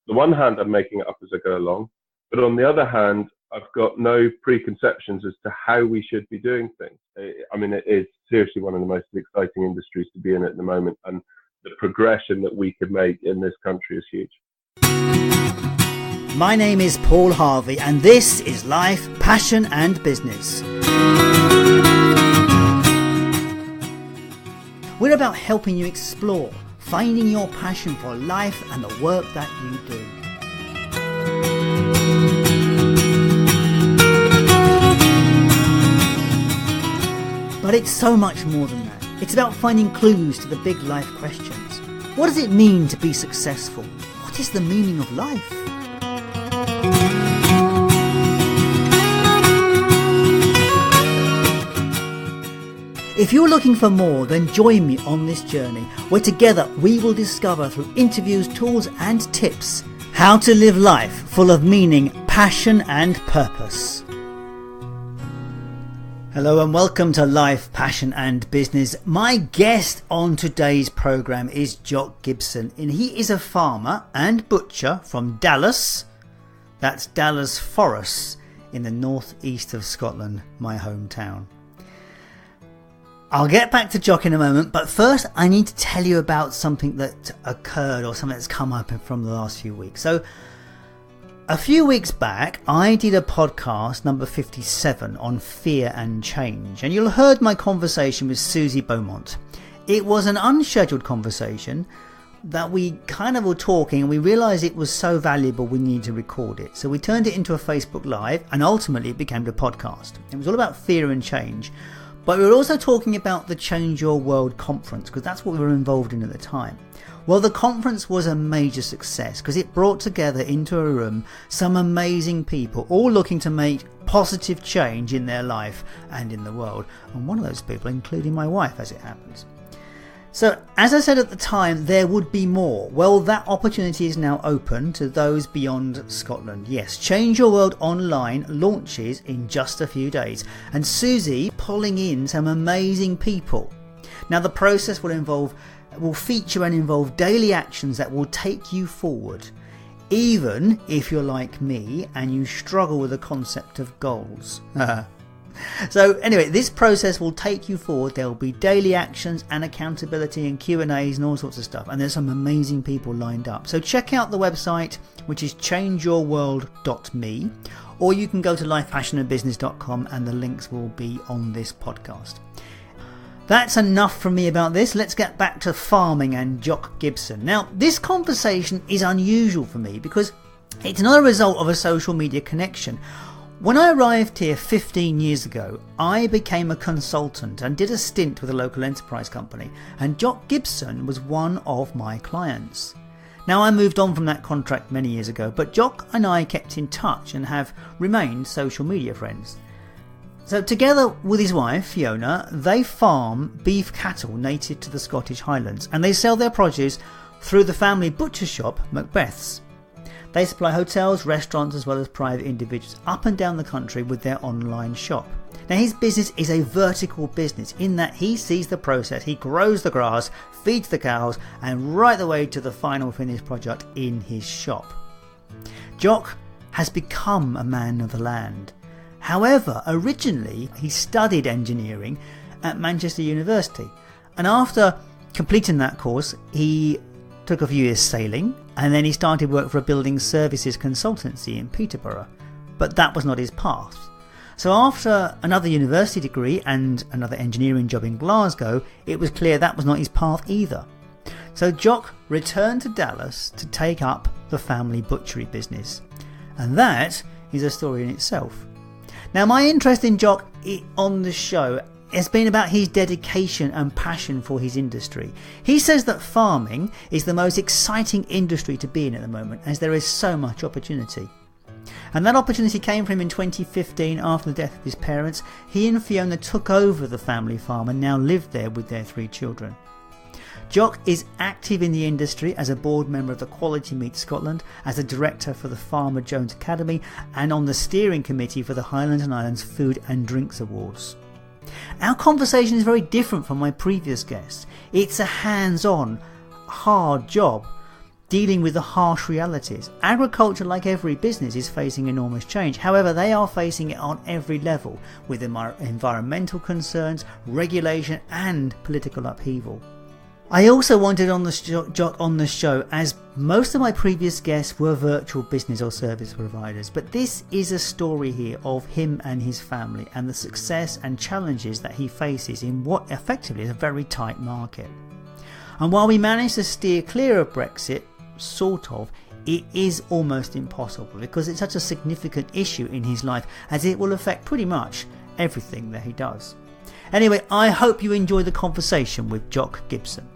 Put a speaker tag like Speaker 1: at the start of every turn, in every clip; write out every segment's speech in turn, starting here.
Speaker 1: the one hand, I'm making it up as I go along, but on the other hand, I've got no preconceptions as to how we should be doing things. I mean, it is seriously one of the most exciting industries to be in at the moment, and the progression that we could make in this country is huge.
Speaker 2: My name is Paul Harvey, and this is Life, Passion and Business. We're about helping you explore, finding your passion for life and the work that you do. But it's so much more than that. It's about finding clues to the big life questions. What does it mean to be successful? What is the meaning of life? If you're looking for more, then join me on this journey where together we will discover through interviews, tools and tips how to live life full of meaning, passion and purpose. Hello and welcome to Life, Passion and Business. My guest on today's programme is Jock Gibson, and he is a farmer and butcher from Dallas. That's Dallas Forest in the northeast of Scotland, my hometown. I'll get back to Jock in a moment, but first I need to tell you about something that occurred or something that's come up from the last few weeks. So a few weeks back I did a podcast number 57 on fear and change, and you'll have heard my conversation with Suzy Beaumont. It was an unscheduled conversation that we kind of were talking and we realised it was so valuable we needed to record it. So we turned it into a Facebook Live and ultimately it became a podcast. It was all about fear and change. But we were also talking about the Change Your World conference because that's what we were involved in at the time. Well, the conference was a major success because it brought together into a room some amazing people all looking to make positive change in their life and in the world. And one of those people including my wife, as it happens. So, as I said at the time, there would be more. Well, that opportunity is now open to those beyond Scotland. Yes, Change Your World Online launches in just a few days. And Suzy pulling in some amazing people. Now, the process will feature and involve daily actions that will take you forward. Even if you're like me and you struggle with the concept of goals. So anyway, this process will take you forward. There will be daily actions and accountability and Q&As and all sorts of stuff. And there's some amazing people lined up. So check out the website, which is changeyourworld.me, or you can go to lifepassionandbusiness.com and the links will be on this podcast. That's enough from me about this. Let's get back to farming and Jock Gibson. Now, this conversation is unusual for me because it's not a result of a social media connection. When I arrived here 15 years ago, I became a consultant and did a stint with a local enterprise company, and Jock Gibson was one of my clients. Now, I moved on from that contract many years ago, but Jock and I kept in touch and have remained social media friends. So together with his wife, Fiona, they farm beef cattle native to the Scottish Highlands, and they sell their produce through the family butcher shop, Macbeth's. They supply hotels, restaurants as well as private individuals up and down the country with their online shop. Now his business is a vertical business in that he sees the process, he grows the grass, feeds the cows and right the way to the final finished product in his shop. Jock has become a man of the land. However, originally he studied engineering at Manchester University, and after completing that course he took a few years sailing, and then he started work for a building services consultancy in Peterborough. But that was not his path. So after another university degree and another engineering job in Glasgow, it was clear that was not his path either. So Jock returned to Dallas to take up the family butchery business. And that is a story in itself. Now, my interest in Jock on the show has been about his dedication and passion for his industry. He says that farming is the most exciting industry to be in at the moment as there is so much opportunity. And that opportunity came for him in 2015 after the death of his parents. He and Fiona took over the family farm and now live there with their 3 children. Jock is active in the industry as a board member of the Quality Meat Scotland, as a director for the Farmer Jones Academy and on the steering committee for the Highlands and Islands Food and Drinks Awards. Our conversation is very different from my previous guests. It's a hands-on, hard job. dealing with the harsh realities. Agriculture, like every business, is facing enormous change. However, they are facing it on every level, with environmental concerns, regulation and political upheaval. I also wanted Jock on the show, as most of my previous guests were virtual business or service providers, but this is a story here of him and his family and the success and challenges that he faces in what effectively is a very tight market. And while we managed to steer clear of Brexit, sort of, it is almost impossible because it's such a significant issue in his life, as it will affect pretty much everything that he does. Anyway, I hope you enjoy the conversation with Jock Gibson.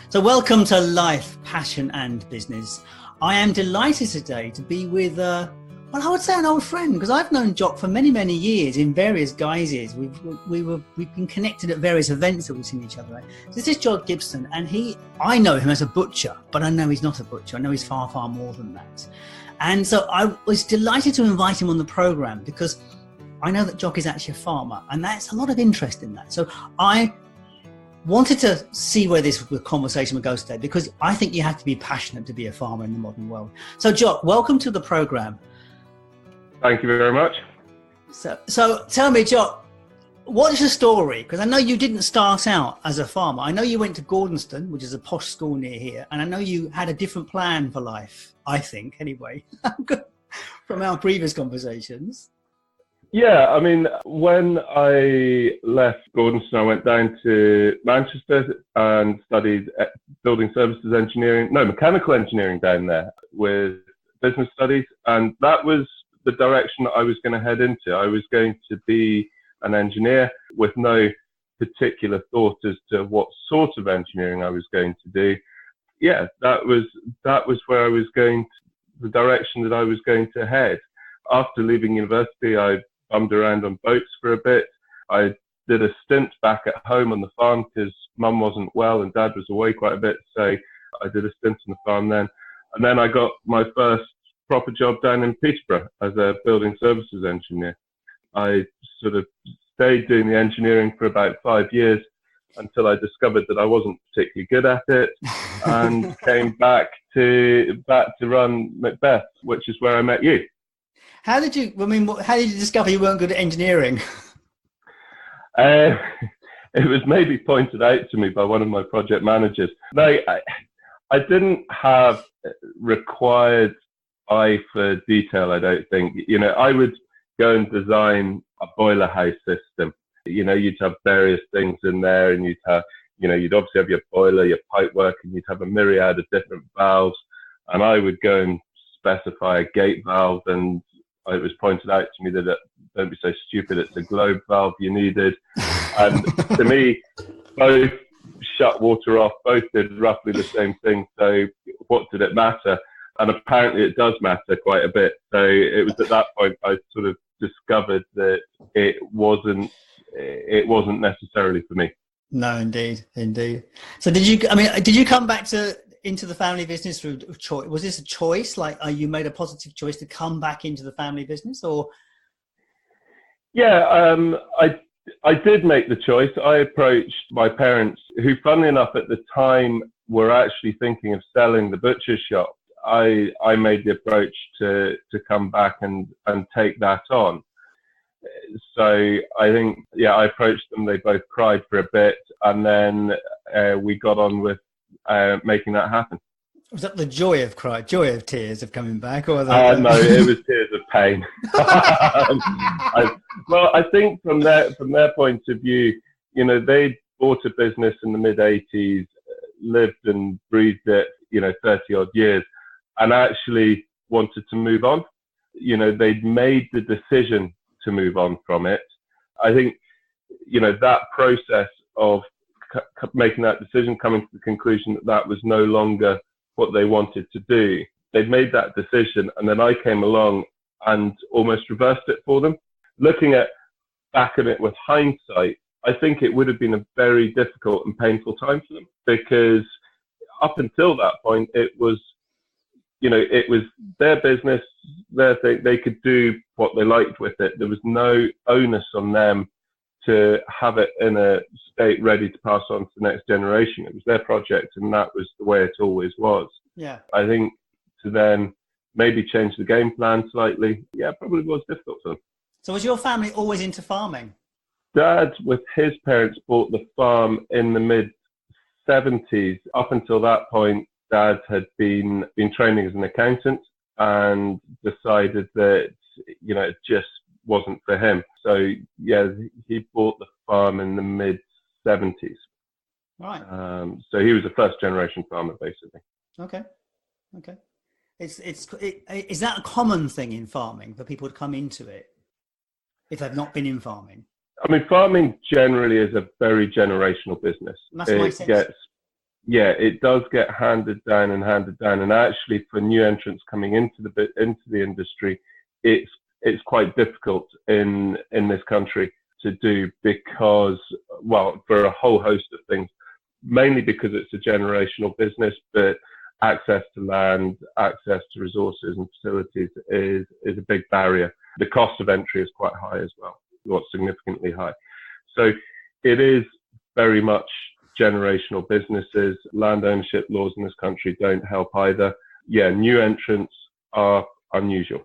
Speaker 2: So welcome to Life, Passion and Business. I am delighted today to be with I would say an old friend, because I've known Jock for many, many years in various guises. We've been connected at various events that we've seen each other at. This is Jock Gibson, and I know him as a butcher, but I know he's not a butcher. I know he's far, far more than that. And so I was delighted to invite him on the programme, because I know that Jock is actually a farmer, and that's a lot of interest in that. So I wanted to see where this conversation would go today, because I think you have to be passionate to be a farmer in the modern world. So Jock, welcome to the programme.
Speaker 1: Thank you very much.
Speaker 2: So tell me, Jock, what is the story? Because I know you didn't start out as a farmer. I know you went to Gordonston, which is a posh school near here, and I know you had a different plan for life, I think, anyway, from our previous conversations.
Speaker 1: Yeah, I mean, when I left Gordonston, I went down to Manchester and studied mechanical engineering down there with business studies, and that was the direction that I was going to head into. I was going to be an engineer with no particular thought as to what sort of engineering I was going to do. Yeah, that was where I was going, the direction that I was going to head. After leaving university, I bummed around on boats for a bit. I did a stint back at home on the farm because mum wasn't well and dad was away quite a bit. So I did a stint on the farm then. And then I got my first proper job down in Peterborough as a building services engineer. I sort of stayed doing the engineering for about 5 years until I discovered that I wasn't particularly good at it, and came back to run Macbeth, which is where I met you.
Speaker 2: How did you discover you weren't good at engineering?
Speaker 1: It was maybe pointed out to me by one of my project managers. No, I didn't have required eye for detail, I don't think. I would go and design a boiler house system. You'd have various things in there, and you'd obviously have your boiler, your pipe work, and you'd have a myriad of different valves. And I would go and specify a gate valve, and it was pointed out to me that don't be so stupid, it's a globe valve you needed. And to me, both shut water off, both did roughly the same thing. So what did it matter? And apparently it does matter quite a bit. So it was at that point I sort of discovered that it wasn't necessarily for me.
Speaker 2: No, indeed. So did you come back into the family business through choice? Was this a choice? Like, you made a positive choice to come back into the family business, or?
Speaker 1: Yeah, I did make the choice. I approached my parents, who, funnily enough, at the time were actually thinking of selling the butcher's shop. I made the approach to come back and take that on. So I think, I approached them. They both cried for a bit, and then we got on with making that happen.
Speaker 2: Was that the joy of tears of coming back, or
Speaker 1: no, it was tears of pain. I think from their point of view, they bought a business in the mid-80s, lived and breathed it, 30 odd years, and actually wanted to move on. They'd made the decision to move on from it. I think, that process of making that decision, coming to the conclusion that was no longer what they wanted to do. They'd made that decision, and then I came along and almost reversed it for them. Looking back at it with hindsight, I think it would have been a very difficult and painful time for them, because up until that point, it was their business, their thing. They could do what they liked with it. There was no onus on them to have it in a state ready to pass on to the next generation. It was their project, and that was the way it always was.
Speaker 2: Yeah.
Speaker 1: I think to then maybe change the game plan slightly, probably was difficult for them.
Speaker 2: So was your family always into farming?
Speaker 1: Dad, with his parents, bought the farm in the mid-70s. Up until that point, Dad had been training as an accountant and decided that, it just wasn't for him. So, he bought the farm in the mid-70s.
Speaker 2: Right.
Speaker 1: So he was a first-generation farmer, basically.
Speaker 2: Okay. Is that a common thing in farming for people to come into it if they've not been in farming?
Speaker 1: I mean, farming generally is a very generational business.
Speaker 2: That's my sense.
Speaker 1: It does get handed down. And actually, for new entrants coming into the industry, it's quite difficult in this country to do because, for a whole host of things, mainly because it's a generational business, but access to land, access to resources and facilities is a big barrier. The cost of entry is quite high as well, significantly high. So it is very much generational businesses. Land ownership laws in this country don't help either. New entrants are unusual.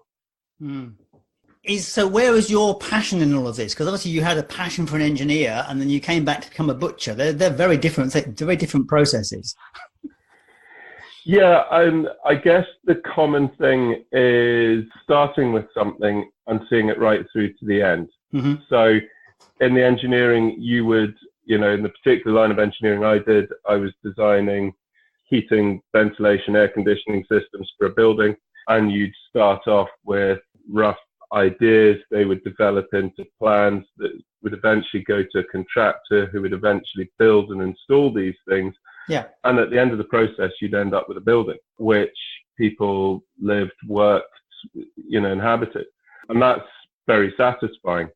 Speaker 2: So where was your passion in all of this? Because obviously you had a passion for an engineer and then you came back to become a butcher. They're very different processes.
Speaker 1: I guess the common thing is starting with something and seeing it right through to the end. Mm-hmm. So in the engineering, you would, in the particular line of engineering I was designing heating, ventilation, air conditioning systems for a building. And you'd start off with rough ideas. They would develop into plans that would eventually go to a contractor who would eventually build and install these things.
Speaker 2: Yeah.
Speaker 1: And at the end of the process, you'd end up with a building which people lived, worked, inhabited. And that's very satisfying.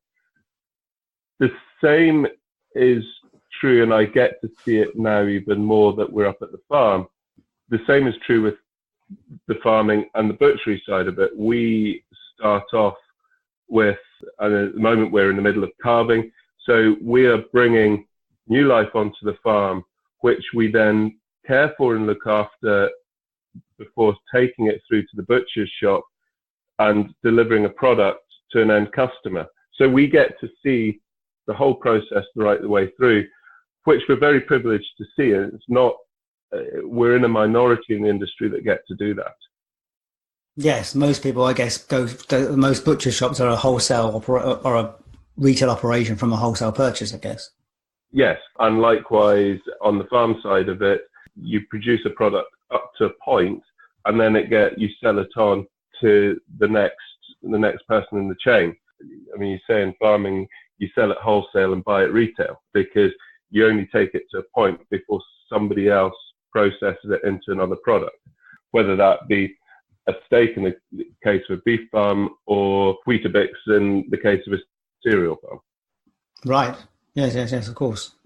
Speaker 1: The same is true, and I get to see it now even more that we're up at the farm. The same is true with the farming and the butchery side of it. We start off with, and at the moment we're in the middle of calving, so we are bringing new life onto the farm, which we then care for and look after before taking it through to the butcher's shop and delivering a product to an end customer. So we get to see the whole process right the way through, which we're very privileged to see. And it's not, we're in a minority in the industry that get to do that.
Speaker 2: Yes, most people, I guess, most butcher shops are a wholesale or a retail operation from a wholesale purchase, I guess.
Speaker 1: Yes, and likewise on the farm side of it, you produce a product up to a point, and then you sell it on to the next person in the chain. I mean, you say in farming, you sell it wholesale and buy it retail, because you only take it to a point before somebody else processes it into another product, whether that be a steak in the case of a beef farm or Weetabix in the case of a cereal farm.
Speaker 2: Right. Yes, of course.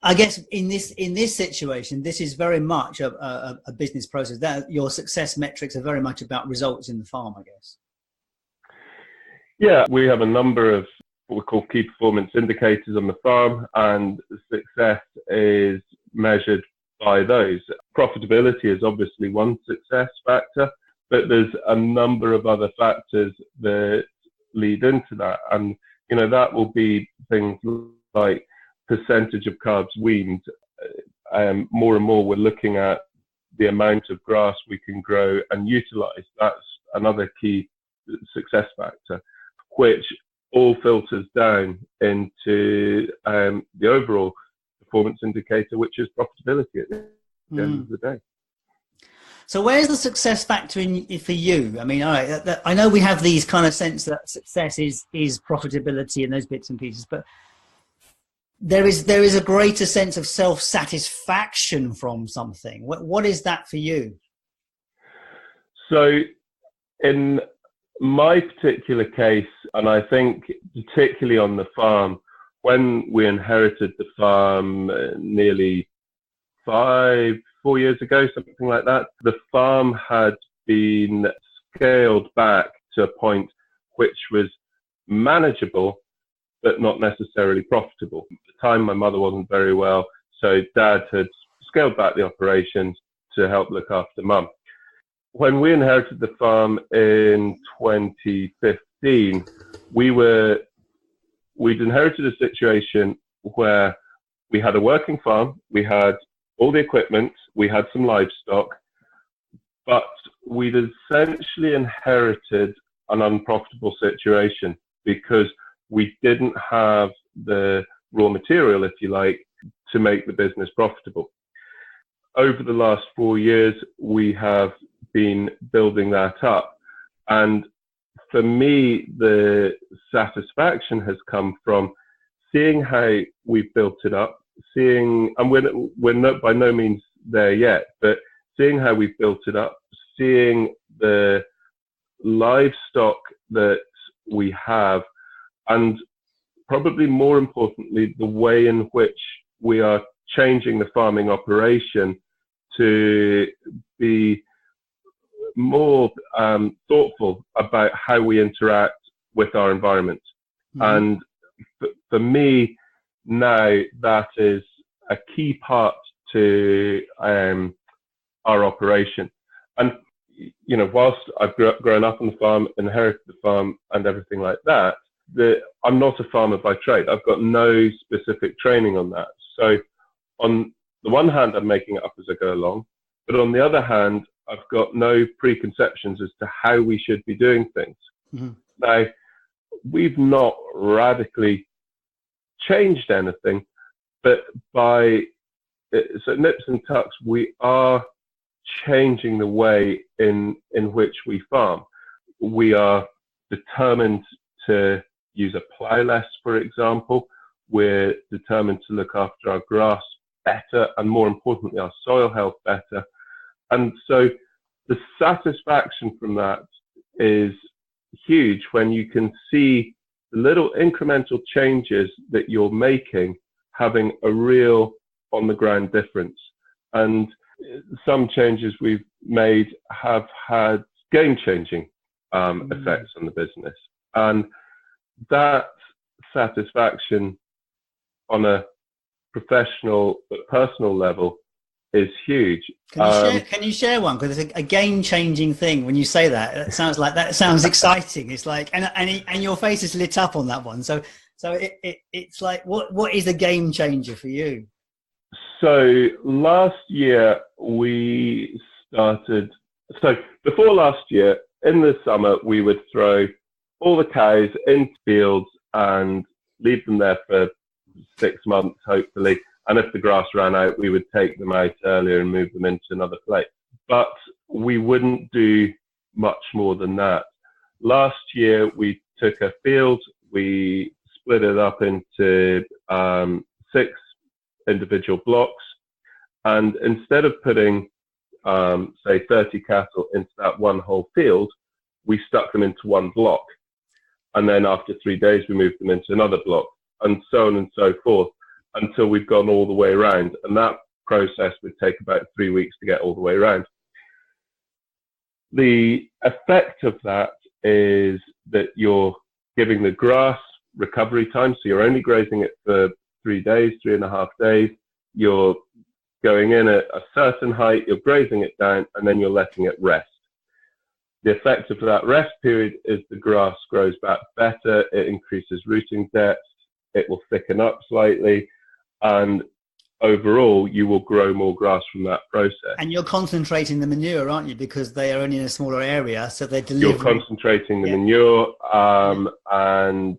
Speaker 2: I guess in this situation, this is very much a business process. That your success metrics are very much about results in the farm, I guess.
Speaker 1: Yeah, we have a number of what we call key performance indicators on the farm, and success is measured by those. Profitability is obviously one success factor, but there's a number of other factors that lead into that. And, that will be things like percentage of calves weaned. More and more we're looking at the amount of grass we can grow and utilize. That's another key success factor, which all filters down into the overall performance indicator, which is profitability at the end of the day.
Speaker 2: So where's the success factor for you? I mean, all right, I know we have these kind of sense that success is profitability and those bits and pieces, but there is a greater sense of self-satisfaction from something. What is that for you?
Speaker 1: So in my particular case, and I think particularly on the farm, when we inherited the farm nearly 4 years ago, something like that, the farm had been scaled back to a point which was manageable, but not necessarily profitable. At the time, my mother wasn't very well, so Dad had scaled back the operations to help look after Mum. When we inherited the farm in 2015, we'd inherited a situation where we had a working farm, we had all the equipment, we had some livestock, but we'd essentially inherited an unprofitable situation because we didn't have the raw material, if you like, to make the business profitable. Over the last 4 years, we have been building that up. And for me, the satisfaction has come from seeing how we've built it up, and we're not by no means there yet, but seeing how we've built it up, seeing the livestock that we have, and probably more importantly, the way in which we are changing the farming operation to be more thoughtful about how we interact with our environment. And for me now, that is a key part to our operation. And you know, whilst I've grown up on the farm, inherited the farm and everything like that, I'm not a farmer by trade. I've got no specific training on that. So on the one hand, I'm making it up as I go along, but on the other hand, I've got no preconceptions as to how we should be doing things. Now, we've not radically changed anything, but so nips and tucks, we are changing the way in which we farm. We are determined to use a plough less, for example. We're determined to look after our grass better, and more importantly, our soil health better. And so the satisfaction from that is huge when you can see the little incremental changes that you're making having a real on the ground difference. And some changes we've made have had game-changing effects on the business. And that satisfaction on a professional but personal level is huge.
Speaker 2: Can you share one? Because it's a game-changing thing when you say that. That sounds exciting. It's like, and your face is lit up on that one. So it's like, what is a game changer for you?
Speaker 1: So last year we started. So before last year, in the summer, we would throw all the cows into fields and leave them there for 6 months, hopefully. And if the grass ran out, we would take them out earlier and move them into another place. But we wouldn't do much more than that. Last year, we took a field, we split it up into 6 individual blocks. And instead of putting, say, 30 cattle into that one whole field, we stuck them into one block. And then after 3 days, we moved them into another block, and so on and so forth, until we've gone all the way around. And that process would take about 3 weeks to get all the way around. The effect of that is that you're giving the grass recovery time. So you're only grazing it for 3 days, 3.5 days. You're going in at a certain height, you're grazing it down, and then you're letting it rest. The effect of that rest period is the grass grows back better, it increases rooting depth, it will thicken up slightly, and overall you will grow more grass from that process.
Speaker 2: And you're concentrating the manure, aren't you? Because they are only in a smaller area, so they're delivering.
Speaker 1: You're concentrating the manure and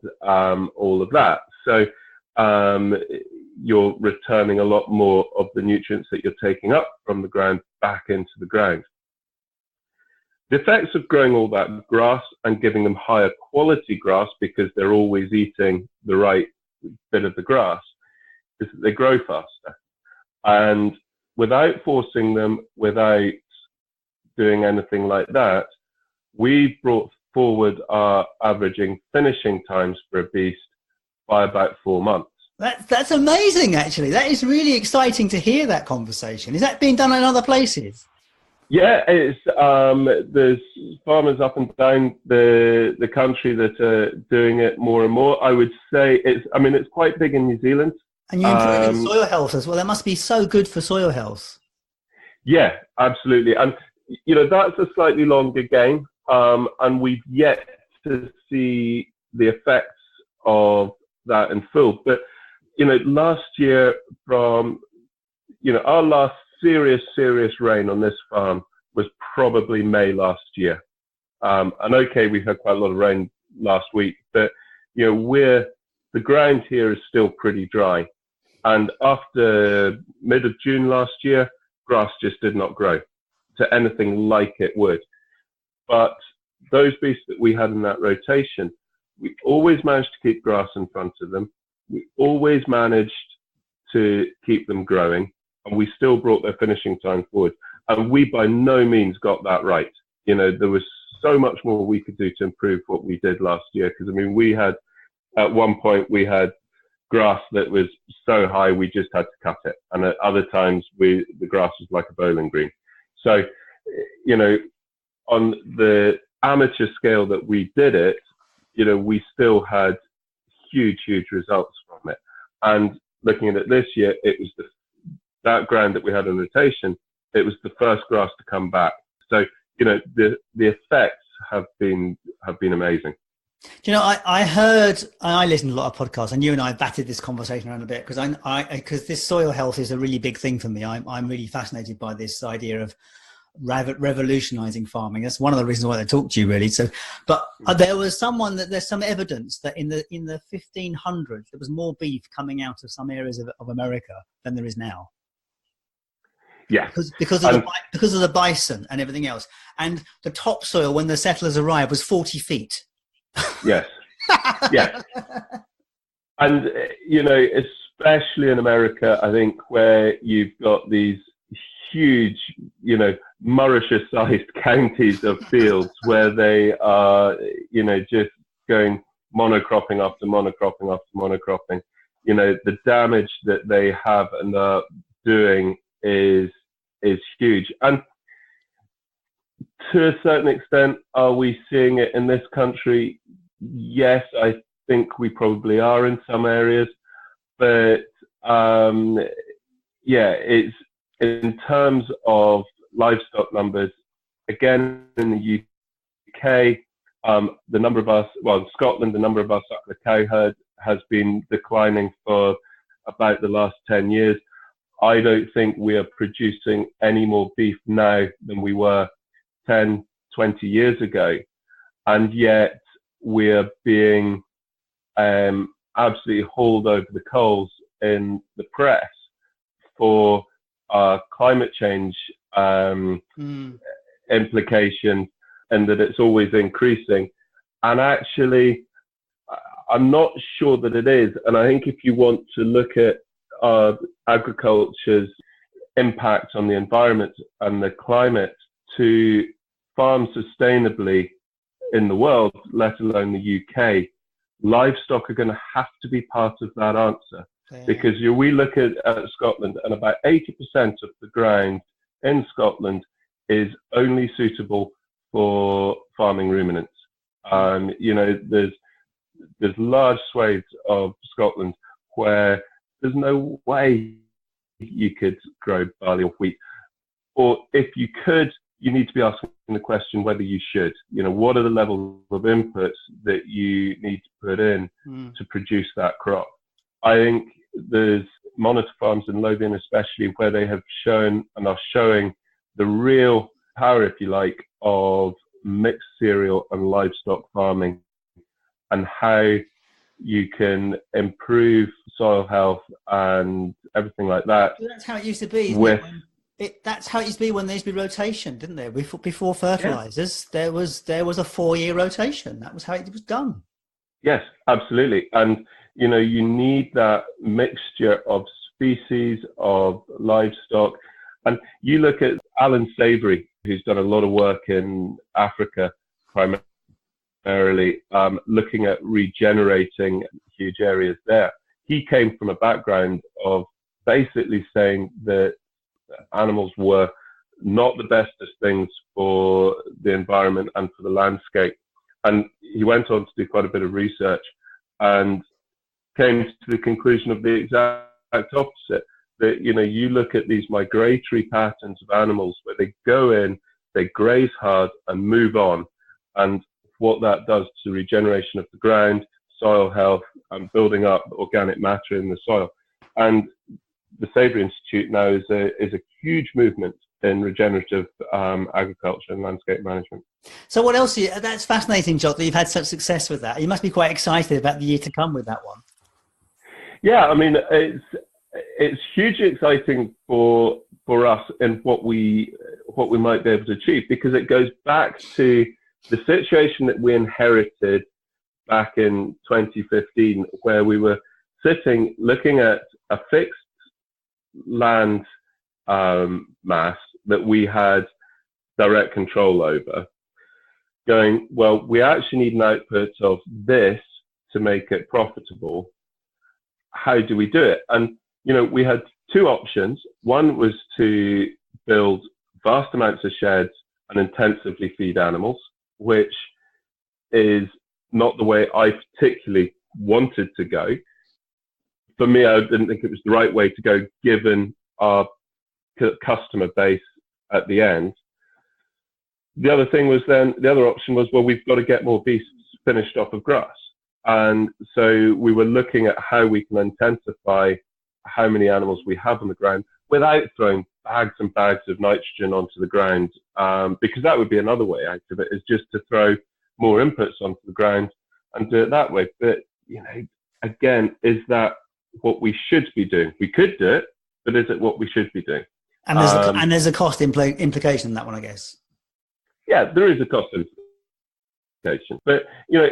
Speaker 1: all of that. So you're returning a lot more of the nutrients that you're taking up from the ground back into the ground. The effects of growing all that grass and giving them higher quality grass, because they're always eating the right bit of the grass, is that they grow faster. And without forcing them, without doing anything like that, we brought forward our averaging finishing times for a beast by about 4 months.
Speaker 2: That's amazing, actually. That is really exciting to hear that conversation. Is that being done in other places?
Speaker 1: Yeah, it's there's farmers up and down the country that are doing it more and more. I would say it's quite big in New Zealand.
Speaker 2: And you're improving soil health as well. That must be so good for soil health.
Speaker 1: Yeah, absolutely. And that's a slightly longer game, and we've yet to see the effects of that in full. But last year, from our last serious rain on this farm was probably May last year. And okay, we've had quite a lot of rain last week, but the ground here is still pretty dry. And after mid of June last year, grass just did not grow to anything like it would. But those beasts that we had in that rotation, we always managed to keep grass in front of them. We always managed to keep them growing, and we still brought their finishing time forward. And we by no means got that right. There was so much more we could do to improve what we did last year. Because we had, at one point, we had grass that was so high we just had to cut it, and at other times the grass was like a bowling green. So, on the amateur scale that we did it, we still had huge results from it. And looking at it this year, it was that ground that we had in rotation, it was the first grass to come back. So, the effects have been amazing.
Speaker 2: Do you know, I listen to a lot of podcasts, and you and I batted this conversation around a bit because this soil health is a really big thing for me. I'm really fascinated by this idea of revolutionizing farming. That's one of the reasons why I talk to you, really. So, but there's some evidence that in the 1500s there was more beef coming out of some areas of America than there is now.
Speaker 1: Yeah,
Speaker 2: because of the bison and everything else, and the topsoil when the settlers arrived was 40 feet.
Speaker 1: Yes. Yeah. And especially in America, I think, where you've got these huge, Mauritius-sized counties of fields where they are, just going monocropping after monocropping after monocropping. The damage that they have and are doing is huge. And to a certain extent, are we seeing it in this country? Yes, I think we probably are in some areas, but it's in terms of livestock numbers. Again, in the UK, the number of us, in Scotland, the number of us up the cow herd has been declining for about the last 10 years. I don't think we are producing any more beef now than we were 10, 20 years ago. And yet we're being absolutely hauled over the coals in the press for climate change implications, and that it's always increasing. And actually, I'm not sure that it is. And I think if you want to look at agriculture's impact on the environment and the climate to farm sustainably in the world, let alone the UK, livestock are going to have to be part of that answer.
Speaker 2: Yeah.
Speaker 1: Because we look at Scotland, and about 80% of the ground in Scotland is only suitable for farming ruminants. There's large swathes of Scotland where there's no way you could grow barley or wheat. Or if you could, you need to be asking the question whether you should. What are the levels of inputs that you need to put in to produce that crop? I think there's monitor farms in Lothian especially where they have shown and are showing the real power, if you like, of mixed cereal and livestock farming, and how you can improve soil health and everything like that.
Speaker 2: That's how it used to be. That's how it used to be when there used to be rotation, didn't there? Before fertilizers, there was a 4-year rotation. That was how it was done.
Speaker 1: Yes, absolutely. And you need that mixture of species, of livestock. And you look at Alan Savory, who's done a lot of work in Africa, primarily, looking at regenerating huge areas there. He came from a background of basically saying that animals were not the bestest things for the environment and for the landscape. And he went on to do quite a bit of research and came to the conclusion of the exact opposite. That, you know, you look at these migratory patterns of animals where they go in, they graze hard and move on. And what that does to the regeneration of the ground, soil health, and building up organic matter in the soil. And the Savory Institute now is a huge movement in regenerative agriculture and landscape management.
Speaker 2: So what else? That's fascinating, Jock, that you've had such success with that. You must be quite excited about the year to come with that one.
Speaker 1: Yeah, I mean, it's hugely exciting for us in what we might be able to achieve, because it goes back to the situation that we inherited back in 2015, where we were sitting looking at a fixed land mass that we had direct control over, going, well, we actually need an output of this to make it profitable. How do we do it? And, you know, we had two options. One was to build vast amounts of sheds and intensively feed animals, which is not the way I particularly wanted to go. For me, I didn't think it was the right way to go, given our customer base at the end. The other option was, well, we've got to get more beasts finished off of grass. And so we were looking at how we can intensify how many animals we have on the ground without throwing bags and bags of nitrogen onto the ground, because that would be another way out of it, is just to throw more inputs onto the ground and do it that way. But, you know, again, is that what we should be doing? We could do it, but is it what we should be doing?
Speaker 2: And there's a cost implication in that one, I guess.
Speaker 1: Yeah, there is a cost implication, but, you know,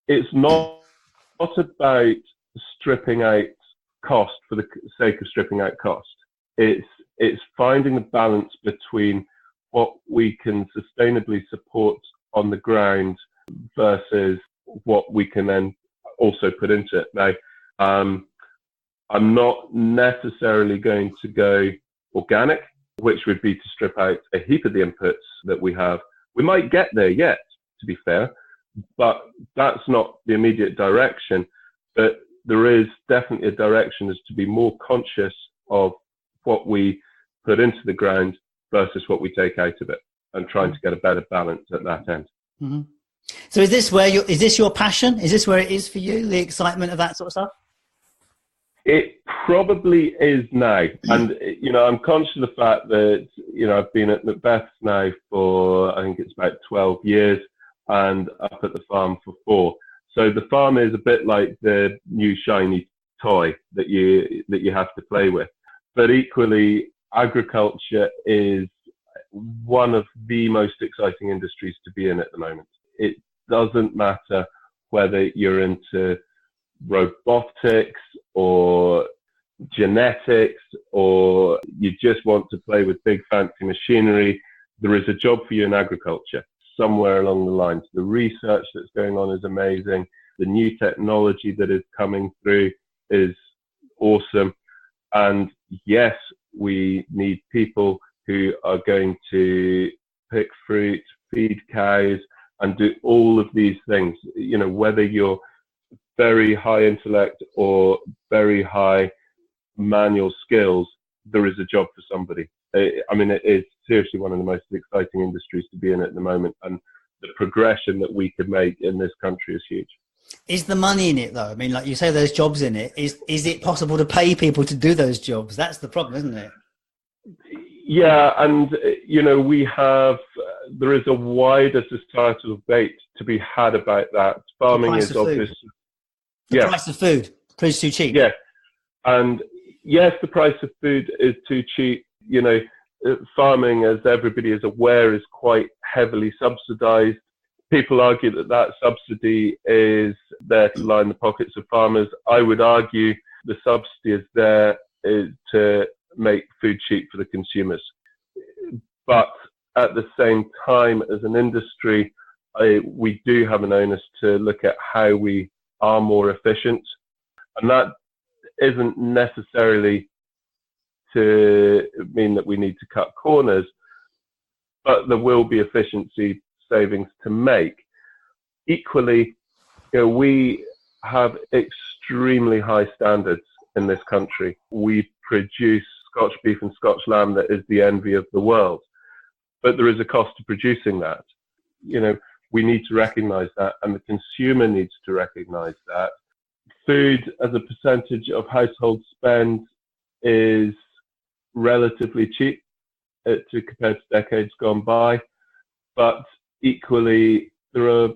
Speaker 1: it's not about stripping out cost for the sake of stripping out cost. It's finding the balance between what we can sustainably support on the ground versus what we can then also put into it. Now, I'm not necessarily going to go organic, which would be to strip out a heap of the inputs that we have. We might get there yet, to be fair, but that's not the immediate direction. But there is definitely a direction as to be more conscious of what we put into the ground versus what we take out of it, and trying to get a better balance at that end.
Speaker 2: Mm-hmm. So is this your passion? Is this where it is for you, the excitement of that sort of stuff?
Speaker 1: It probably is now. And, you know, I'm conscious of the fact that, you know, I've been at Macbeth's now for, I think it's about 12 years, and up at the farm for 4. So the farm is a bit like the new shiny toy that you have to play with. But equally, agriculture is one of the most exciting industries to be in at the moment. It doesn't matter whether you're into robotics or genetics, or you just want to play with big fancy machinery. There is a job for you in agriculture somewhere along the lines. The research that's going on is amazing. The new technology that is coming through is awesome. And yes, we need people who are going to pick fruit, feed cows, and do all of these things. You know, whether you're very high intellect or very high manual skills, there is a job for somebody. I mean, it is seriously one of the most exciting industries to be in at the moment, and the progression that we could make in this country is huge.
Speaker 2: Is the money in it, though? I mean, like you say, there's jobs in it. Is it possible to pay people to do those jobs? That's the problem, isn't it?
Speaker 1: Yeah, and, you know, there is a wider societal debate to be had about that. Farming is obviously...
Speaker 2: The price of food. Food's too cheap.
Speaker 1: Yeah. And yes, the price of food is too cheap. You know, farming, as everybody is aware, is quite heavily subsidized. People argue that that subsidy is there to line the pockets of farmers. I would argue the subsidy is there to make food cheap for the consumers. But at the same time, as an industry, we do have an onus to look at how we are more efficient. And that isn't necessarily to mean that we need to cut corners, but there will be efficiency savings to make. Equally, we have extremely high standards in this country. We produce Scotch beef and Scotch lamb that is the envy of the world, but there is a cost to producing that. We need to recognize that, and the consumer needs to recognize that. Food as a percentage of household spend is relatively cheap compared to decades gone by, but equally there are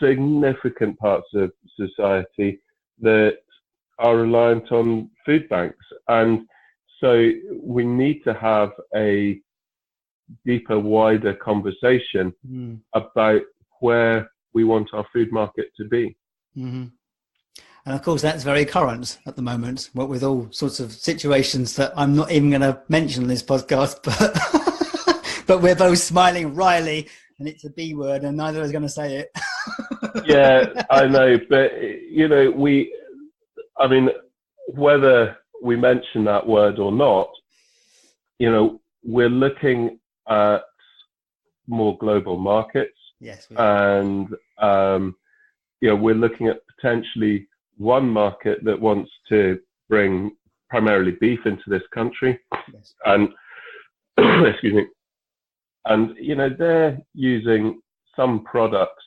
Speaker 1: significant parts of society that are reliant on food banks, and so we need to have a deeper, wider conversation about where we want our food market to be.
Speaker 2: Mm-hmm. And of course, that's very current at the moment, what with all sorts of situations that I'm not even going to mention in this podcast, but we're both smiling wryly, and it's a B word, and neither is going to say it.
Speaker 1: Yeah, I know, but whether we mention that word or not, we're looking at more global markets.
Speaker 2: Yes,
Speaker 1: and we're looking at potentially one market that wants to bring primarily beef into this country.
Speaker 2: Yes.
Speaker 1: And excuse me, and they're using some products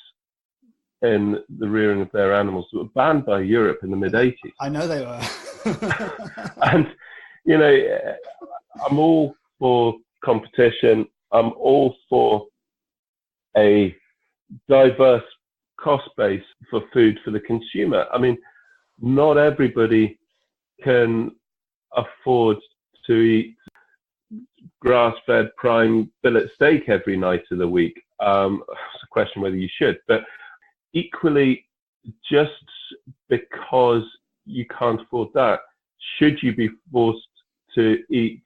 Speaker 1: in the rearing of their animals that were banned by Europe in the mid-'80s.
Speaker 2: I know they were.
Speaker 1: And I'm all for competition. I'm all for a diverse cost base for food for the consumer. I mean, not everybody can afford to eat grass-fed prime fillet steak every night of the week. It's a question whether you should, but equally, just because you can't afford that, should you be forced to eat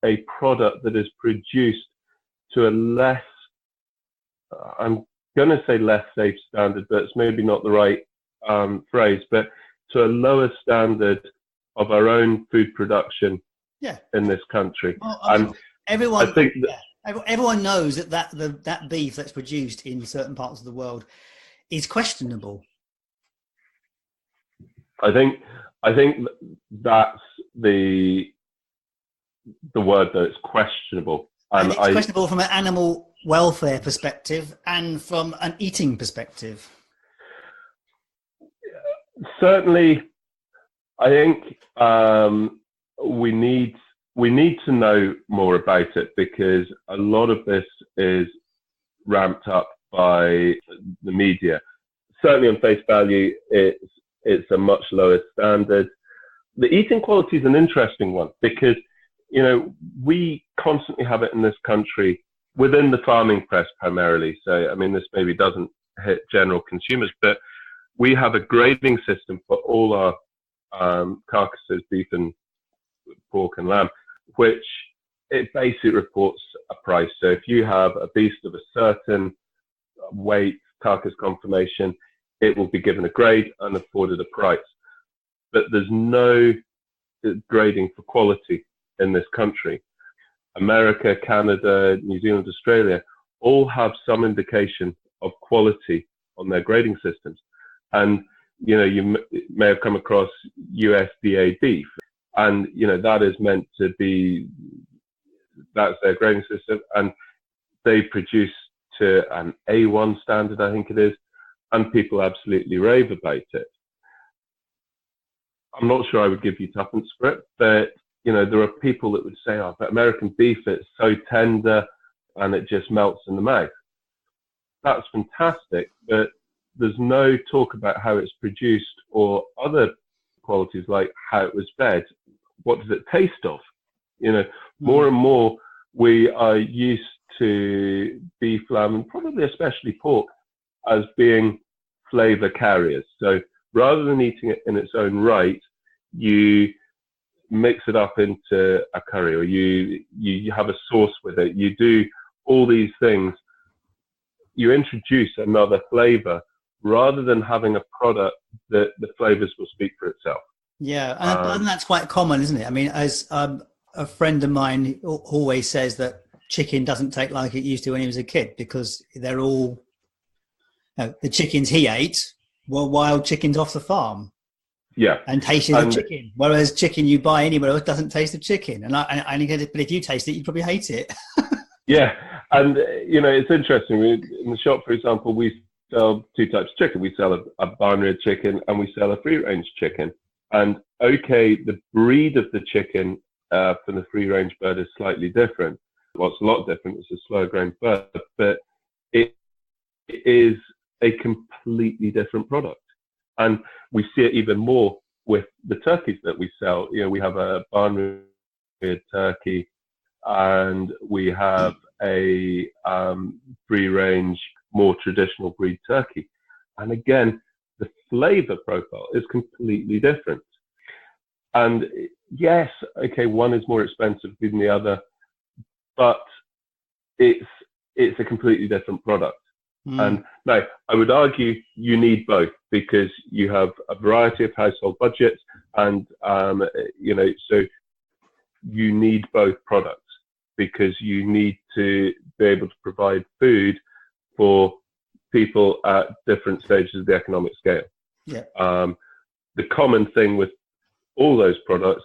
Speaker 1: a product that is produced to a less, I'm going to say less safe standard, but it's maybe not the right phrase, but to a lower standard of our own food production in this country.
Speaker 2: Well,
Speaker 1: and
Speaker 2: everyone,
Speaker 1: I think
Speaker 2: everyone knows that beef that's produced in certain parts of the world is questionable.
Speaker 1: I think that's the word, that it's questionable.
Speaker 2: And it's questionable from an animal welfare perspective and from an eating perspective.
Speaker 1: Certainly, I think we need to know more about it, because a lot of this is ramped up by the media. Certainly on face value, it's a much lower standard. The eating quality is an interesting one, because we constantly have it in this country within the farming press primarily. So, I mean, this maybe doesn't hit general consumers, but we have a grading system for all our carcasses, beef and pork and lamb, which it basically reports a price. So if you have a beast of a certain weight, carcass conformation, it will be given a grade and afforded a price. But there's no grading for quality in this country. America, Canada, New Zealand, Australia all have some indication of quality on their grading systems. And, you may have come across USDA beef, and, that is meant to be, that's their grading system, and they produce to an A1 standard, I think it is, and people absolutely rave about it. I'm not sure I would give you tuppence for it, but there are people that would say, oh, but American beef, it's so tender and it just melts in the mouth. That's fantastic, but there's no talk about how it's produced or other qualities like how it was fed. What does it taste of? More and more we are used to beef, lamb, and probably especially pork as being flavor carriers. So rather than eating it in its own right, you mix it up into a curry, or you have a sauce with it. You do all these things. You introduce another flavor rather than having a product that the flavors will speak for itself.
Speaker 2: Yeah, and that's quite common, isn't it? I mean, as a friend of mine always says that chicken doesn't taste like it used to when he was a kid because they're all, the chickens he ate were wild chickens off the farm.
Speaker 1: Yeah.
Speaker 2: And tasted of chicken. Whereas chicken you buy anywhere else doesn't taste of chicken. And he goes, but if you taste it, you'd probably hate it.
Speaker 1: Yeah. And, it's interesting. In the shop, for example, we sell two types of chicken. We sell a barnyard chicken and we sell a free-range chicken. And, okay, the breed of the chicken for the free-range bird is slightly different. Well, it's a lot different. It's a slower-growing bird. But it is a completely different product. And we see it even more with the turkeys that we sell. We have a barnyard turkey and we have a free-range, more traditional breed turkey. And again, the flavor profile is completely different. And yes, okay, one is more expensive than the other, but it's a completely different product. And no, I would argue you need both because you have a variety of household budgets and, so you need both products because you need to be able to provide food for people at different stages of the economic scale.
Speaker 2: Yeah.
Speaker 1: The common thing with all those products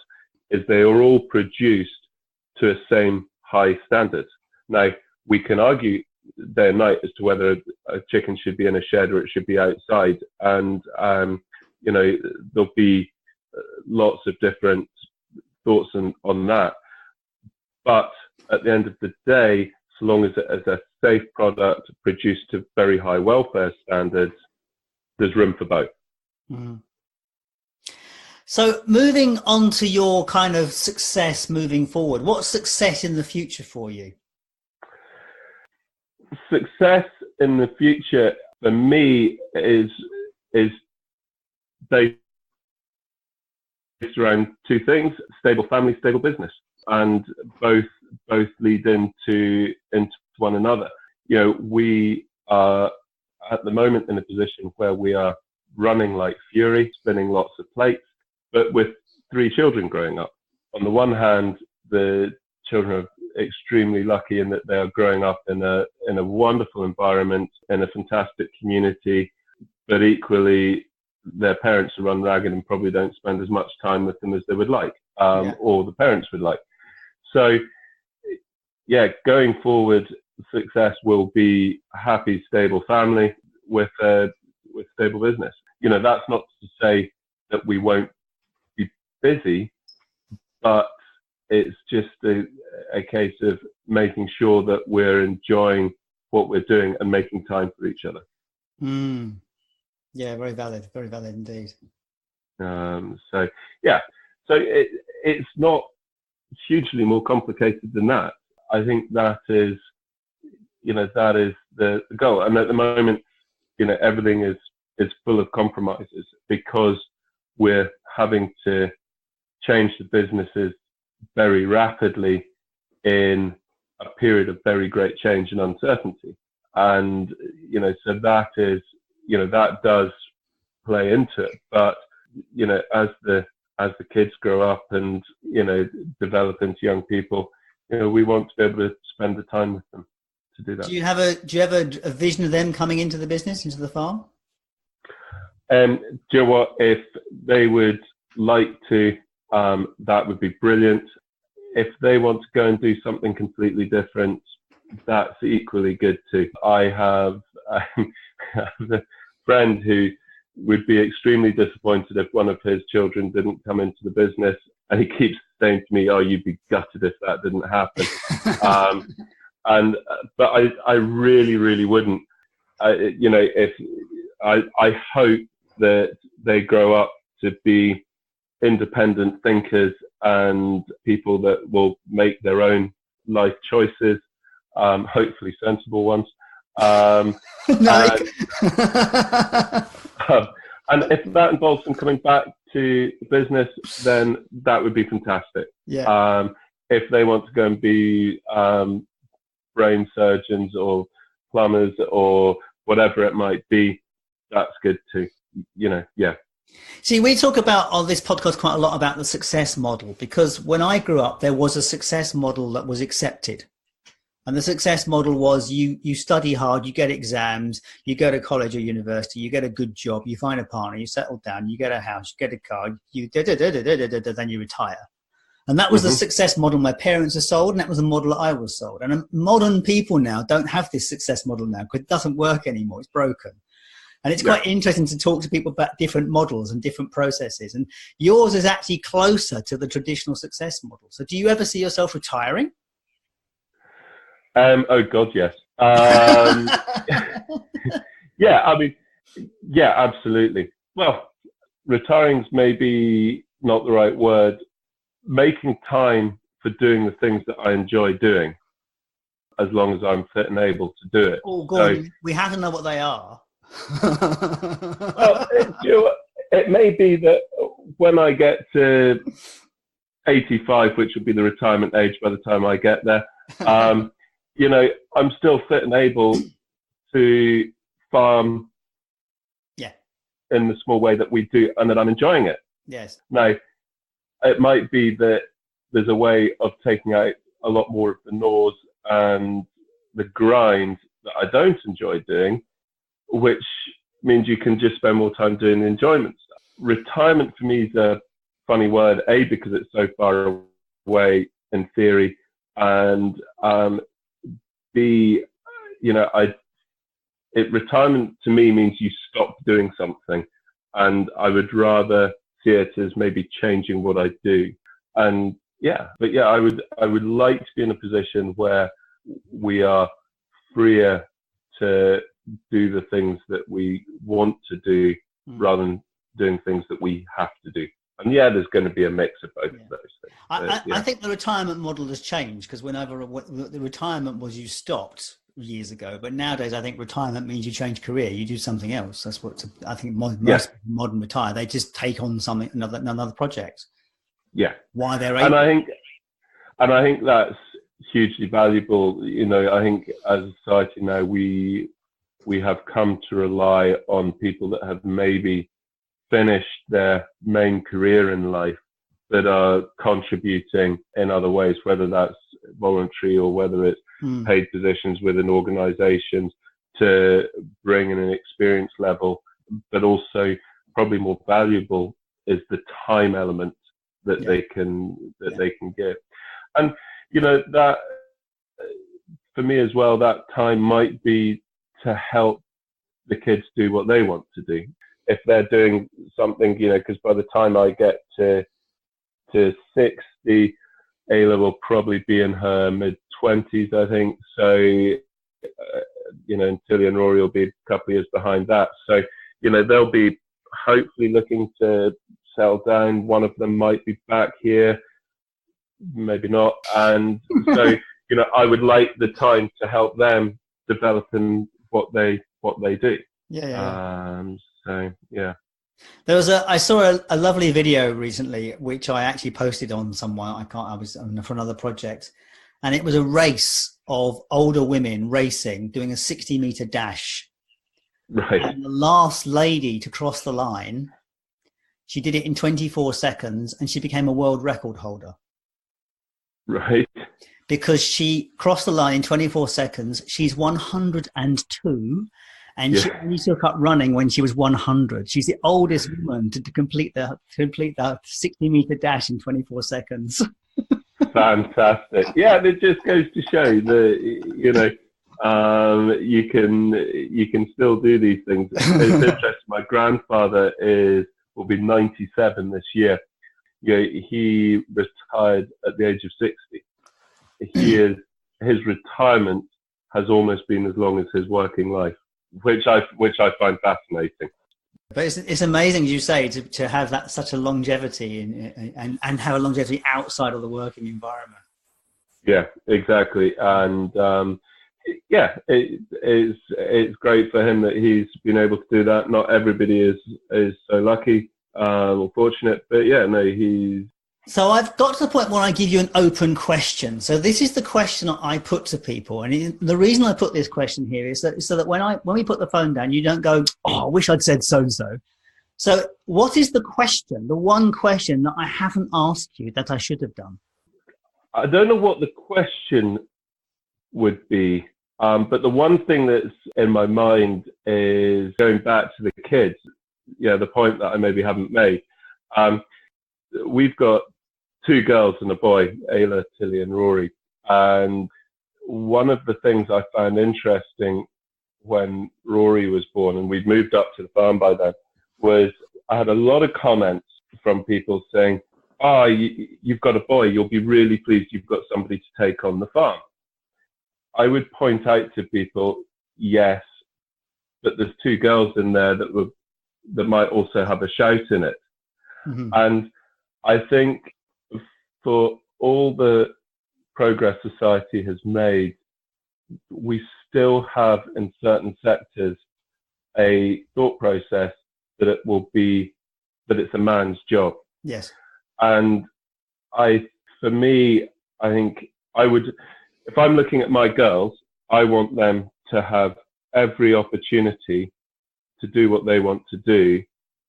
Speaker 1: is they are all produced to a same high standard. Now, we can argue day and night as to whether a chicken should be in a shed or it should be outside. And, there'll be lots of different thoughts on that. But at the end of the day, so long as it is a safe product produced to very high welfare standards, there's room for both.
Speaker 2: Mm. So moving on to your kind of success moving forward, what's success in the future for you?
Speaker 1: Success in the future for me is based around two things: stable family, stable business, and both lead into one another. We are at the moment in a position where we are running like fury, spinning lots of plates, but with 3 children growing up. On the one hand, the children are extremely lucky in that they are growing up in a wonderful environment, in a fantastic community, but equally their parents are run ragged and probably don't spend as much time with them as they would like, or the parents would like. So, going forward, success will be a happy, stable family with stable business. That's not to say that we won't be busy, but it's just a case of making sure that we're enjoying what we're doing and making time for each other.
Speaker 2: Yeah, very valid indeed.
Speaker 1: So it's not hugely more complicated than that. I think that is the goal. And at the moment, everything is full of compromises because we're having to change the businesses very rapidly in a period of very great change and uncertainty. And, so that is, that does play into it. But, as the kids grow up and, develop into young people, we want to be able to spend the time with them to do that.
Speaker 2: Do you have a vision of them coming into the business, into the farm?
Speaker 1: Do you know what? If they would like to, that would be brilliant. If they want to go and do something completely different, that's equally good too. I have a friend who would be extremely disappointed if one of his children didn't come into the business, and he keeps saying to me, "Oh, you'd be gutted if that didn't happen." But I really, really wouldn't. If I hope that they grow up to be independent thinkers and people that will make their own life choices, hopefully sensible ones. And if that involves them coming back to the business, then that would be fantastic.
Speaker 2: Yeah.
Speaker 1: If they want to go and be brain surgeons or plumbers or whatever it might be, that's good too.
Speaker 2: See, we talk about on this podcast quite a lot about the success model, because when I grew up, there was a success model that was accepted. And the success model was you study hard, you get exams, you go to college or university, you get a good job, you find a partner, you settle down, you get a house, you get a car, then you retire. And that was the success model my parents were sold, and that was the model that I was sold. And modern people now don't have this success model now because it doesn't work anymore. It's broken. And it's quite interesting to talk to people about different models and different processes. And yours is actually closer to the traditional success model. So do you ever see yourself retiring?
Speaker 1: Oh God, yes. Yeah, I mean, yeah, absolutely. Well, retiring's maybe not the right word. Making time for doing the things that I enjoy doing, as long as I'm fit and able to do it.
Speaker 2: Oh God, so, we have to know what they are.
Speaker 1: Well, it may be that when I get to 85, which will be the retirement age by the time I get there, you know, I'm still fit and able to farm in the small way that we do, and that I'm enjoying it.
Speaker 2: Yes.
Speaker 1: Now, it might be that there's a way of taking out a lot more of the gnaws and the grind that I don't enjoy doing, which means you can just spend more time doing the enjoyment stuff. Retirement for me is a funny word, A, because it's so far away in theory, and B, you know, retirement to me means you stop doing something, and I would rather see it as maybe changing what I do. And I would like to be in a position where we are freer to do the things that we want to do rather than doing things that we have to do. And there's going to be a mix of both of those things.
Speaker 2: I think the retirement model has changed, because whenever the retirement was you stopped years ago, but nowadays I think retirement means you change career, you do something else. That's what I think most modern retire. They just take on something, another project. Yeah. Why they're able.
Speaker 1: And I think that's hugely valuable. You know, I think as a society now we have come to rely on people that have maybe finished their main career in life that are contributing in other ways, whether that's voluntary or whether it's paid positions within organizations, to bring in an experience level, but also probably more valuable is the time element that they can give. And you know, that for me as well, that time might be to help the kids do what they want to do. If they're doing something, you know, because by the time I get to 60, Ayla will probably be in her mid-20s, I think. So, you know, and Tilly and Rory will be a couple of years behind that. So, you know, they'll be hopefully looking to settle down. One of them might be back here, maybe not. And so, you know, I would like the time to help them develop in what they do. So yeah.
Speaker 2: I saw a lovely video recently, which I actually posted on somewhere. I was for another project, and it was a race of older women racing, doing a 60-meter dash.
Speaker 1: Right.
Speaker 2: And the last lady to cross the line, she did it in 24 seconds, and she became a world record holder.
Speaker 1: Right.
Speaker 2: Because she crossed the line in 24 seconds. She's 102. And she only took up running when she was 100. She's the oldest woman to complete the 60-meter dash in 24 seconds.
Speaker 1: Fantastic. Yeah, it just goes to show that, you know, you can still do these things. It's interesting. My grandfather will be 97 this year. You know, he retired at the age of 60. His retirement has almost been as long as his working life, which I find fascinating.
Speaker 2: But it's amazing, as you say, to have that such a longevity and have a longevity outside of the working environment. Yeah,
Speaker 1: exactly. And it's great for him that he's been able to do that. Not everybody is so lucky or fortunate, but he's.
Speaker 2: So I've got to the point where I give you an open question. So this is the question I put to people. And the reason I put this question here is so that when we put the phone down, you don't go, oh, I wish I'd said so-and-so. So what is the question, the one question that I haven't asked you that I should have done?
Speaker 1: I don't know what the question would be, but the one thing that's in my mind is going back to the kids, the point that I maybe haven't made. We've got 2 girls and a boy, Ayla, Tilly and Rory. And one of the things I found interesting when Rory was born, and we'd moved up to the farm by then, was I had a lot of comments from people saying, you've got a boy, you'll be really pleased you've got somebody to take on the farm. I would point out to people, yes, but there's 2 girls in there that might also have a shout in it. Mm-hmm. And I think for all the progress society has made, we still have in certain sectors a thought process that it's a man's job.
Speaker 2: Yes.
Speaker 1: And I think I would, if I'm looking at my girls, I want them to have every opportunity to do what they want to do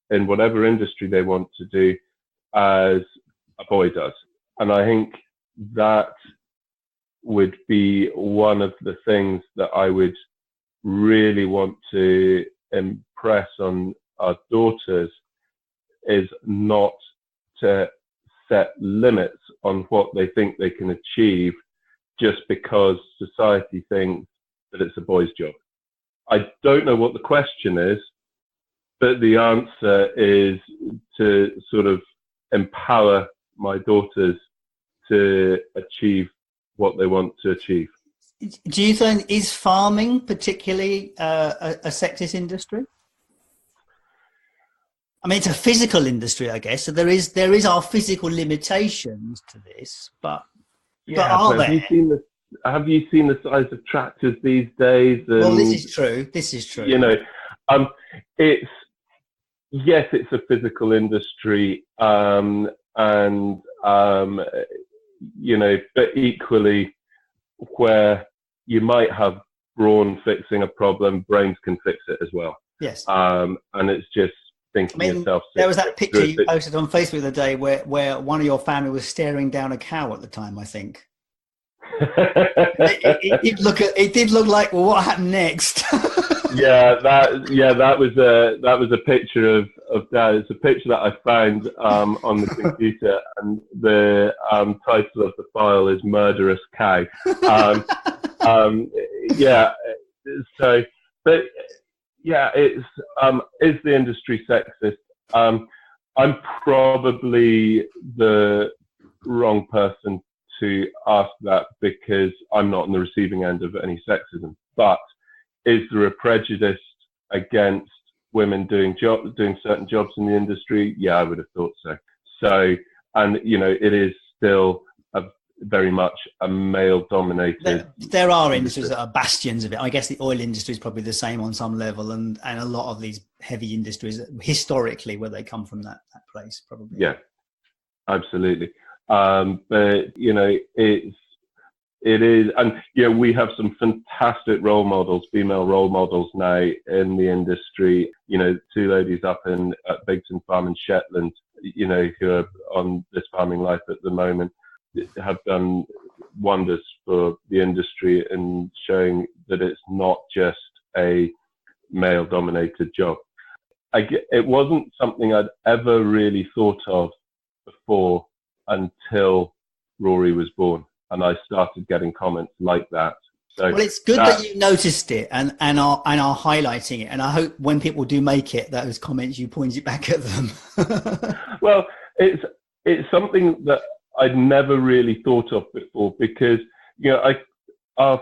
Speaker 1: in whatever industry they want to do as a boy does. And I think that would be one of the things that I would really want to impress on our daughters, is not to set limits on what they think they can achieve just because society thinks that it's a boy's job. I don't know what the question is, but the answer is to sort of empower my daughters to achieve what they want to achieve.
Speaker 2: Do you think, is farming particularly a sexist industry? I mean, it's a physical industry, I guess. So there is our physical limitations to this, but are there?
Speaker 1: Have you seen the size of tractors these days? And,
Speaker 2: well, this is true.
Speaker 1: It's a physical industry, but equally, where you might have brawn fixing a problem, brains can fix it as well.
Speaker 2: Yes.
Speaker 1: And it's just thinking yourself.
Speaker 2: There was that picture you posted on Facebook the other day where one of your family was staring down a cow at the time, I think. it did look like, well, what happened next? that was a picture of Dad. It's a picture that I found on the computer, and the title of the file is "Murderous Cakes." Is the industry sexist? I'm probably the wrong person to ask that, because I'm not on the receiving end of any sexism. But is there a prejudice against women doing certain jobs in the industry? Yeah, I would have thought so. So, and it is still very much a male-dominated. There are industries that are bastions of it. I guess the oil industry is probably the same on some level, and a lot of these heavy industries historically, where they come from that place, probably.
Speaker 1: Yeah, absolutely. But it is, and we have some fantastic role models, female role models now in the industry. 2 ladies up at Bigton Farm in Shetland, who are on This Farming Life at the moment, have done wonders for the industry and showing that it's not just a male-dominated job. It wasn't something I'd ever really thought of before until Rory was born, and I started getting comments like that. So, well,
Speaker 2: it's good that you noticed it and are highlighting it, and I hope when people do make it, those comments, you point it back at them.
Speaker 1: Well, it's something that I'd never really thought of before, because the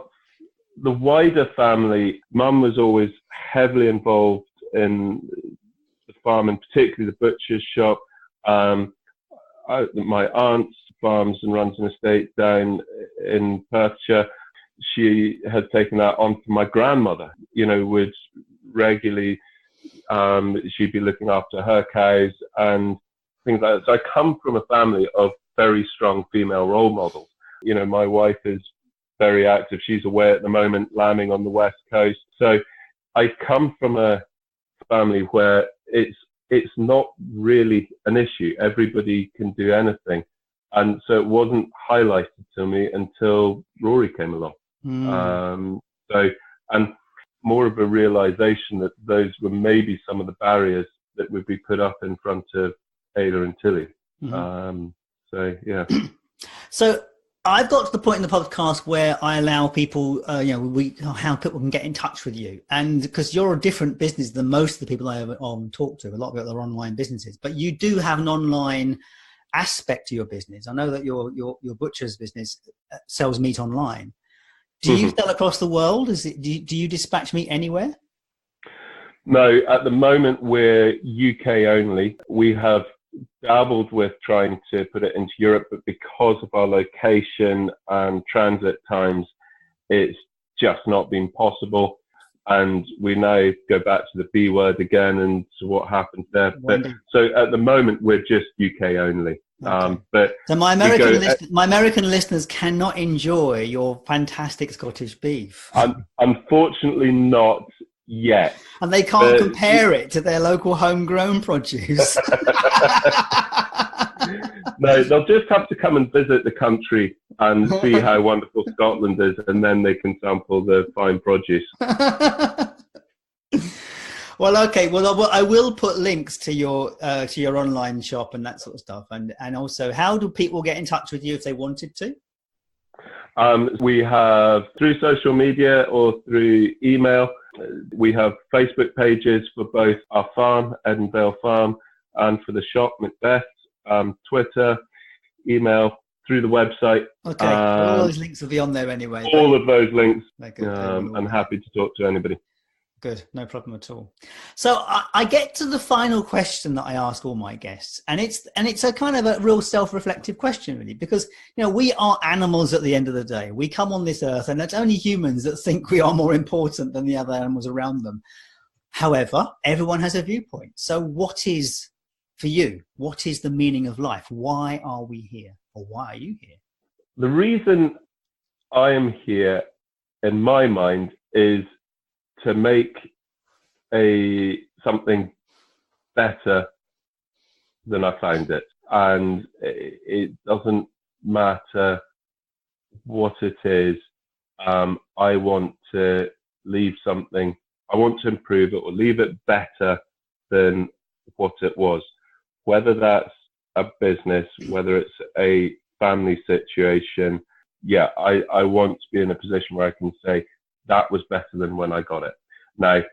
Speaker 1: wider family, Mum was always heavily involved in the farm, and particularly the butcher's shop. My aunt farms and runs an estate down in Perthshire. She has taken that on from my grandmother. Would regularly, she'd be looking after her cows and things like that. So I come from a family of very strong female role models. My wife is very active. She's away at the moment, lambing on the West Coast. So I come from a family where it's it's not really an issue. Everybody can do anything. And so it wasn't highlighted to me until Rory came along. And more of a realization that those were maybe some of the barriers that would be put up in front of Ayla and Tilly. So, yeah.
Speaker 2: So I've got to the point in the podcast where I allow people, how people can get in touch with you. And because you're a different business than most of the people I ever talk to, a lot of people are online businesses, but you do have an online aspect to your business. I know that your butcher's business sells meat online. Do you sell across the world? Do you dispatch meat anywhere?
Speaker 1: No, at the moment we're UK only. We have dabbled with trying to put it into Europe, but because of our location and transit times, it's just not been possible. And we now go back to the B word again and to what happens there. But, so at the moment we're just UK only.
Speaker 2: Okay. So my American listeners cannot enjoy your fantastic Scottish beef.
Speaker 1: Unfortunately not yet.
Speaker 2: And they can't compare it to their local homegrown produce.
Speaker 1: No, they'll just have to come and visit the country and see how wonderful Scotland is, and then they can sample the fine produce.
Speaker 2: Well, okay. Well, I will put links to your online shop and that sort of stuff. And also, how do people get in touch with you if they wanted to?
Speaker 1: We have through social media or through email. We have Facebook pages for both our farm, Edinvale Farm, and for the shop, Macbeth. Twitter, email, through the website.
Speaker 2: Okay, all those links will be on there anyway.
Speaker 1: All of those links. I'm happy to talk to anybody.
Speaker 2: Good, no problem at all. So I get to the final question that I ask all my guests, and it's a kind of a real self-reflective question, really, because we are animals at the end of the day. We come on this earth, and it's only humans that think we are more important than the other animals around them. However, everyone has a viewpoint. So what is, for you, what is the meaning of life? Why are we here, or why are you here?
Speaker 1: The reason I am here, in my mind, is to make something better than I found it. And it doesn't matter what it is. I want to leave something, I want to improve it or leave it better than what it was. Whether that's a business, whether it's a family situation, I want to be in a position where I can say, that was better than when I got it. Now,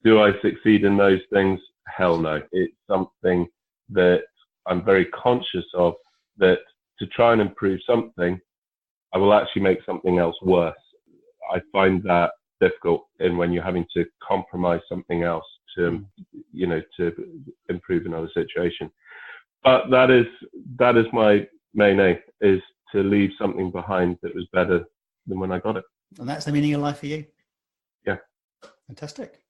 Speaker 1: do I succeed in those things? Hell no. It's something that I'm very conscious of, that to try and improve something, I will actually make something else worse. I find that difficult when you're having to compromise something else to improve another situation. But that is my main aim, is to leave something behind that was better than when I got it.
Speaker 2: And that's the meaning of life for you?
Speaker 1: Yeah.
Speaker 2: Fantastic.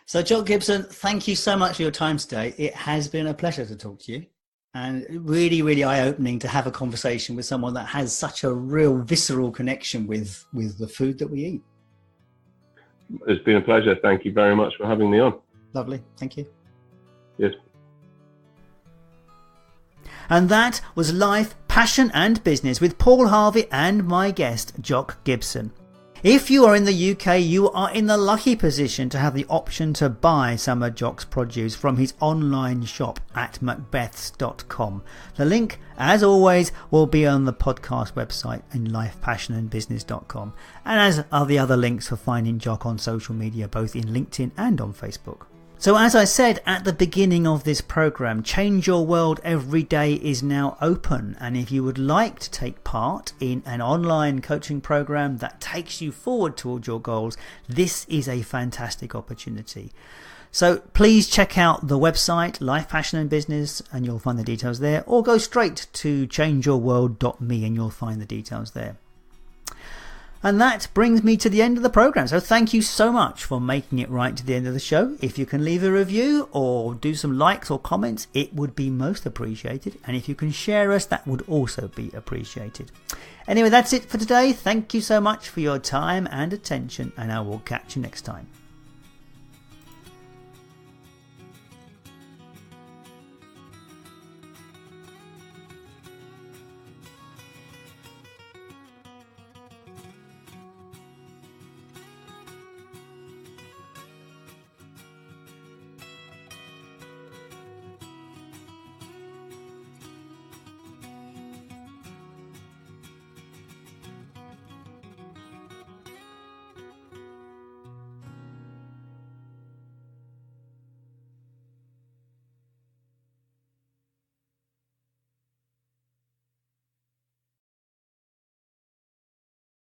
Speaker 2: So, Jock Gibson, thank you so much for your time today. It has been a pleasure to talk to you, and really, really eye-opening to have a conversation with someone that has such a real visceral connection with the food that we eat.
Speaker 1: It's been a pleasure. Thank you very much for having me on.
Speaker 2: Lovely. Thank you.
Speaker 1: Yes.
Speaker 2: And that was Life, Passion and Business with Paul Harvey and my guest, Jock Gibson. If you are in the UK, you are in the lucky position to have the option to buy some of Jock's produce from his online shop at macbeths.com. The link, as always, will be on the podcast website in lifepassionandbusiness.com, and as are the other links for finding Jock on social media, both in LinkedIn and on Facebook. So as I said at the beginning of this program, Change Your World Every Day is now open, and if you would like to take part in an online coaching program that takes you forward towards your goals, this is a fantastic opportunity. So please check out the website Life, Passion and Business, and you'll find the details there, or go straight to changeyourworld.me and you'll find the details there. And that brings me to the end of the program. So thank you so much for making it right to the end of the show. If you can leave a review or do some likes or comments, it would be most appreciated. And if you can share us, that would also be appreciated. Anyway, that's it for today. Thank you so much for your time and attention, and I will catch you next time.